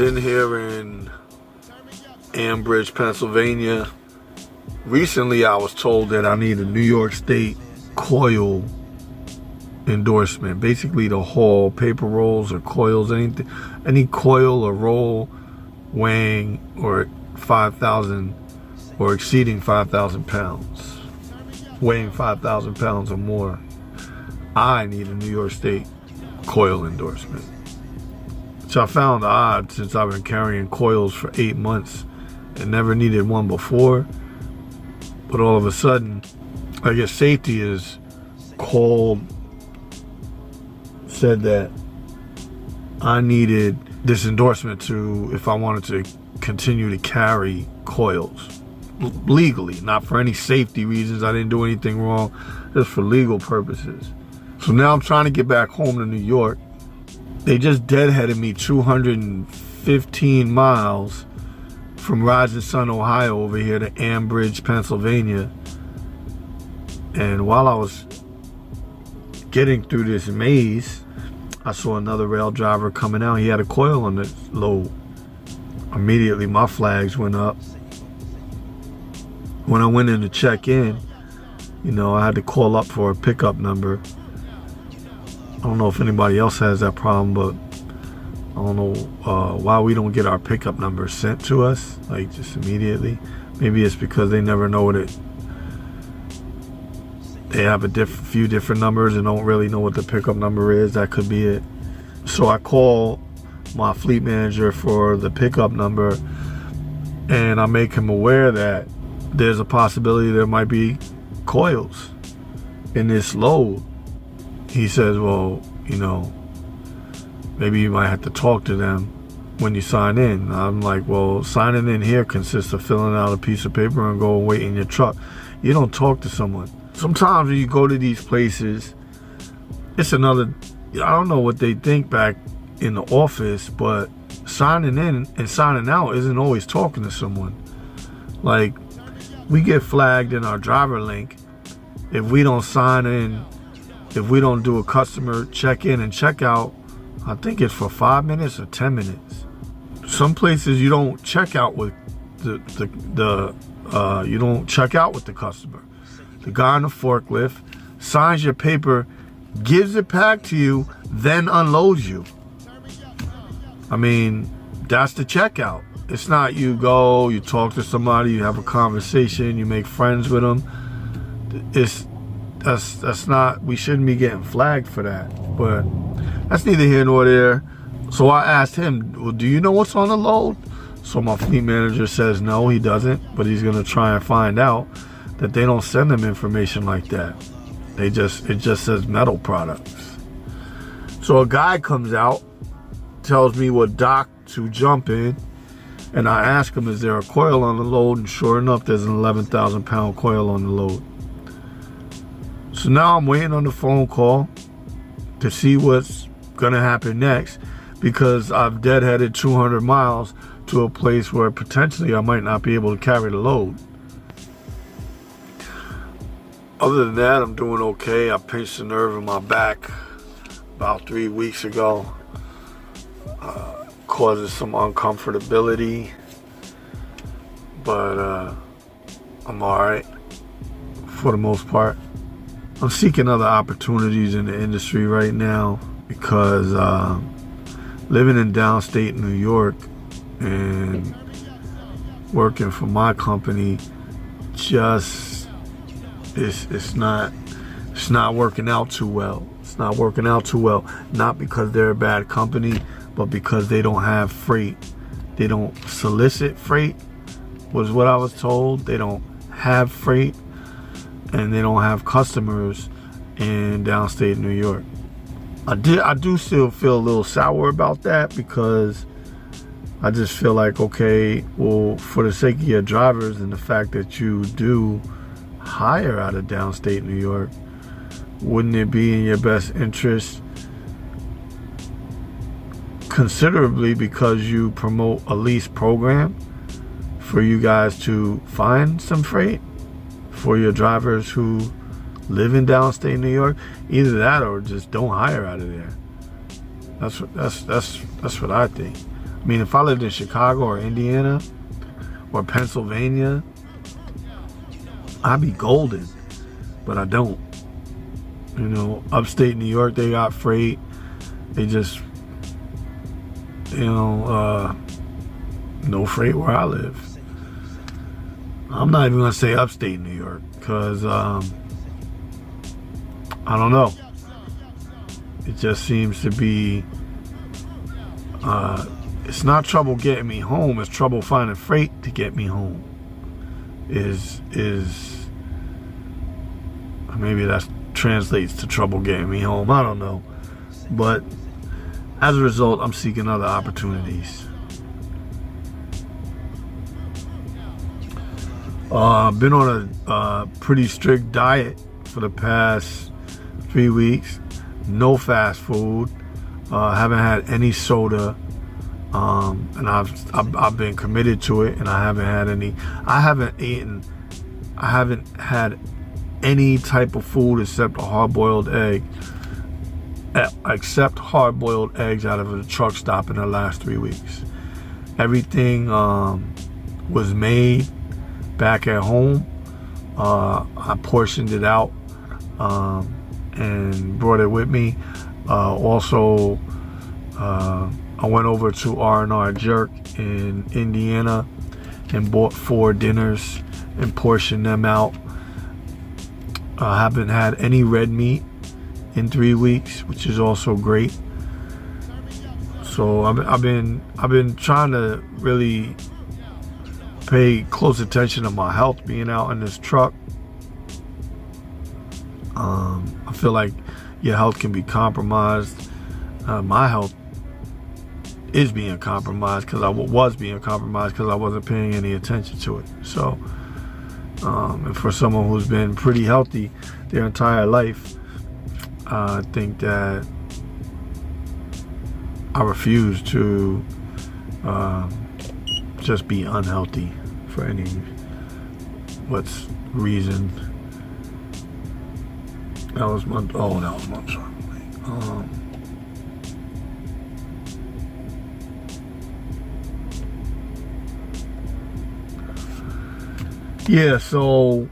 sitting here in Ambridge, Pennsylvania. Recently, I was told that I need a New York State Coil endorsement. Basically, to haul paper rolls or coils, any coil or roll weighing or 5,000 or exceeding 5,000 pounds, weighing 5,000 pounds or more. I need a New York State Coil endorsement. So I found odd, since I've been carrying coils for 8 months and never needed one before. But all of a sudden, I guess safety is called, said that I needed this endorsement to, if I wanted to continue to carry coils legally, not for any safety reasons. I didn't do anything wrong, just for legal purposes. So now I'm trying to get back home to New York. They just deadheaded me 215 miles from Rising Sun, Ohio, over here to Ambridge, Pennsylvania. And while I was getting through this maze, I saw another rail driver coming out. He had a coil on the load. Immediately, my flags went up. When I went in to check in, I had to call up for a pickup number. I don't know if anybody else has that problem, but I don't know why we don't get our pickup number sent to us, like just immediately. Maybe it's because they never know what they have a few different numbers and don't really know what the pickup number is. That could be it. So I call my fleet manager for the pickup number, and I make him aware that there's a possibility there might be coils in this load. He says, well, maybe you might have to talk to them when you sign in. I'm like, well, signing in here consists of filling out a piece of paper and go and wait in your truck. You don't talk to someone. Sometimes when you go to these places, it's another, I don't know what they think back in the office, but signing in and signing out isn't always talking to someone. Like, we get flagged in our driver link if we don't sign in, if we don't do a customer check-in and check-out. I think it's for 5 minutes or 10 minutes. Some places you don't check out with you don't check out with the customer. The guy on the forklift signs your paper, gives it back to you, then unloads you. I mean, that's the checkout. It's not you go, you talk to somebody, you have a conversation, you make friends with them. That's not, we shouldn't be getting flagged for that. But that's neither here nor there. So I asked him, well, do you know what's on the load? So my fleet manager says no, he doesn't, but he's gonna try and find out that they don't send them information like that. It just says metal products. So a guy comes out, tells me what dock to jump in, and I ask him, is there a coil on the load? And sure enough, there's an 11,000 pound coil on the load. So now I'm waiting on the phone call to see what's gonna happen next, because I've deadheaded 200 miles to a place where potentially I might not be able to carry the load. Other than that, I'm doing okay. I pinched a nerve in my back about 3 weeks ago. Causes some uncomfortability, but I'm all right for the most part. I'm seeking other opportunities in the industry right now because living in downstate New York and working for my company just it's not working out too well. It's not working out too well, not because they're a bad company, but because they don't have freight. They don't solicit freight, was what I was told. They don't have freight, and they don't have customers in downstate New York. I do still feel a little sour about that, because I just feel like, okay, well, for the sake of your drivers and the fact that you do hire out of downstate New York, wouldn't it be in your best interest, considerably, because you promote a lease program, for you guys to find some freight for your drivers who live in downstate New York? Either that or just don't hire out of there. That's what I think. I mean, if I lived in Chicago or Indiana or Pennsylvania, I'd be golden, but I don't. You know, upstate New York, they got freight. They just, you know, no freight where I live. I'm not even gonna say upstate New York, because I don't know. It just seems to be, it's not trouble getting me home, it's trouble finding freight to get me home. Maybe that translates to trouble getting me home, I don't know. But as a result, I'm seeking other opportunities. I've been on a pretty strict diet for the past 3 weeks. No fast food. Haven't had any soda. And I've been committed to it, and I haven't had any type of food except a hard-boiled egg. Except hard-boiled eggs out of a truck stop in the last 3 weeks. Everything was made back at home. I portioned it out and brought it with me. Also, I went over to R&R Jerk in Indiana and bought 4 dinners and portioned them out. I haven't had any red meat in 3 weeks, which is also great. So I've been trying to really pay close attention to my health being out in this truck. I feel like your health can be compromised. My health is being compromised because I was being compromised because I wasn't paying any attention to it. So, and for someone who's been pretty healthy their entire life, I think that I refuse to just be unhealthy for any reason. That was my yeah, so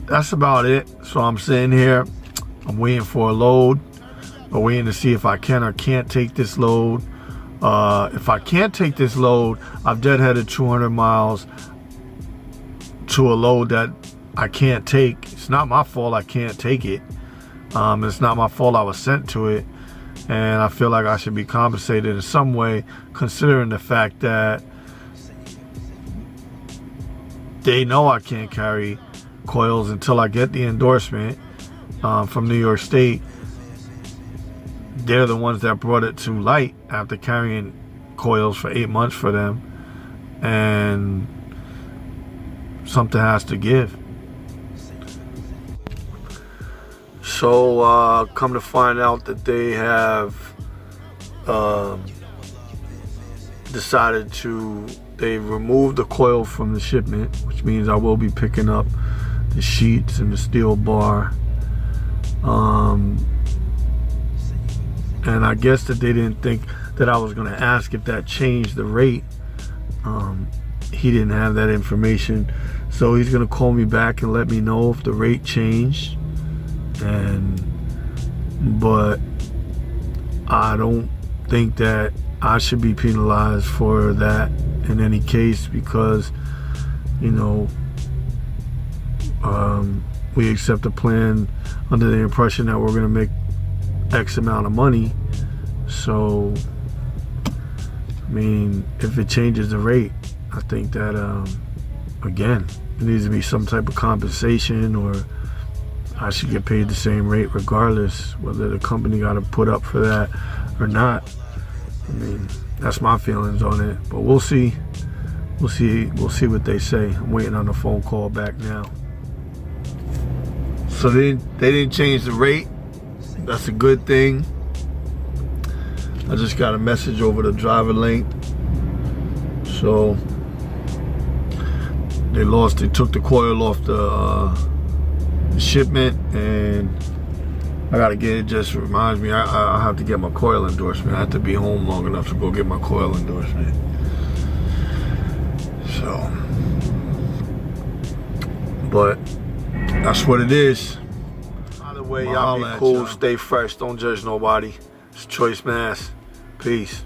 that's about it. So I'm sitting here, I'm waiting for a load. I'm waiting to see if I can or can't take this load. If I can't take this load, I've deadheaded 200 miles to a load that I can't take. It's not my fault I can't take it. It's not my fault I was sent to it. And I feel like I should be compensated in some way, considering the fact that they know I can't carry coils until I get the endorsement from New York State. They're the ones that brought it to light after carrying coils for 8 months for them. And something has to give. So come to find out that they have decided they've removed the coil from the shipment, which means I will be picking up the sheets and the steel bar. And I guess that they didn't think that I was going to ask if that changed the rate. He didn't have that information. So he's going to call me back and let me know if the rate changed. But I don't think that I should be penalized for that in any case, because, you know, we accept a plan under the impression that we're going to make X amount of money. So, I mean, if it changes the rate, I think that, again, it needs to be some type of compensation, or I should get paid the same rate regardless, whether the company got to put up for that or not. I mean, that's my feelings on it, but we'll see. We'll see what they say. I'm waiting on the phone call back now. So they didn't change the rate. That's a good thing. I just got a message over the driver link. So they took the coil off the shipment, and I gotta get it. Just reminds me, I have to get my Coil endorsement. I have to be home long enough to go get my Coil endorsement. So, but that's what it is. By the way, y'all be cool, stay fresh, don't judge nobody. It's Choice Mass. Peace.